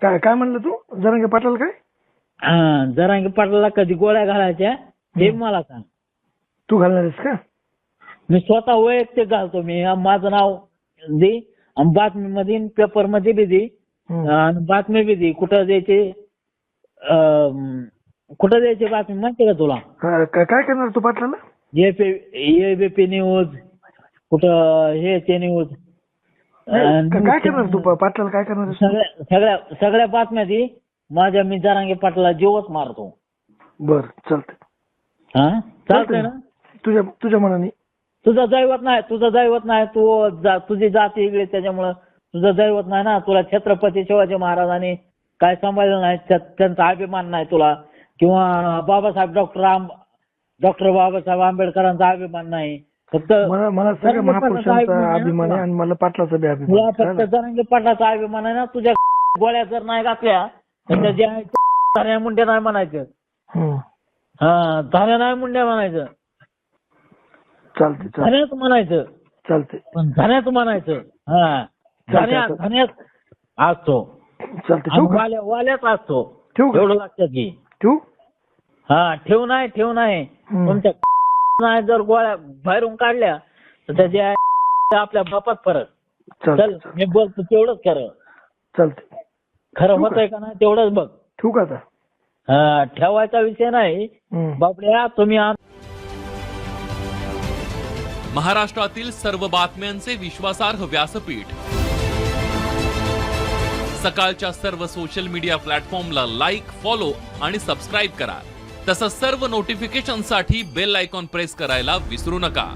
काय काय म्हणलं तू जरांगे पाटलाला काय? जरांगे पाटलाला कधी गोळ्या घालायच्या हे मला सांग. तू घालणार आहेस का? मी स्वतः वैयक्तिक घालतो. मी माझं नाव दे आणि बातमीमध्ये पेपर मध्ये बी दे आणि बातमी बी दे. कुठं द्यायची बातमी माहिती का तुला? काय करणार तू पाटलाला? एबीपी न्यूज कुठं हे ते न्यूज काय करणार तू पाटलाला काय करणार? सगळ्या बातम्या दे माझ्या. मी जरांगे पाटलाला जीवच मारतो. बर चालतंय. हा चालतंय ना? तुझ्या मनाने. तुझं दैवत नाही. तुझी जाती वेगळी त्याच्यामुळं तुझं दैवत नाही ना. तुला छत्रपती शिवाजी महाराजांनी काय सांभाळलं नाही, त्यांचा अभिमान नाही तुला. किंवा डॉक्टर बाबासाहेब आंबेडकरांचा अभिमान नाही. फक्त मला सगळ्या महापुरुषांचा अभिमान आहे आणि मला पाटलाचा बी अभिमान तुला फक्त जरांगे पाटलाचा अभिमान आहे ना. तुझ्या गोळ्या जर नाही घातल्या तर जे आहे धान्या मुंड्या नाही म्हणायचं. हा धान्या नाही मुंड्या म्हणायचं. चालते धान्याच म्हणायचं. चालते पण धान्याच म्हणायचं. हा धान्याच असतो. चालते. वाल्याच असतो. ठेवू एवढं लक्षात घे. ठेवू? हा ठेव नाही. तुमच्या नाही जर गोळ्या बाहेरून काढल्या तर त्याच्या आपल्या बापात फरक. चल मी बोलतो तेवढंच खरं. चालते. खरं होतंय का नाही तेवढंच बघ. ठेवू का आता? हा ठेवायचा विषय नाही बापड्या. तुम्ही महाराष्ट्रातील सर्व बातम्यांचे विश्वासार्ह व्यासपीठ. सकाळच्या सर्व सोशल मीडिया प्लॅटफॉर्मला लाईक, फॉलो आणि सबस्क्राईब करा. तसंच सर्व नोटिफिकेशनसाठी बेल आयकॉन प्रेस करायला विसरू नका.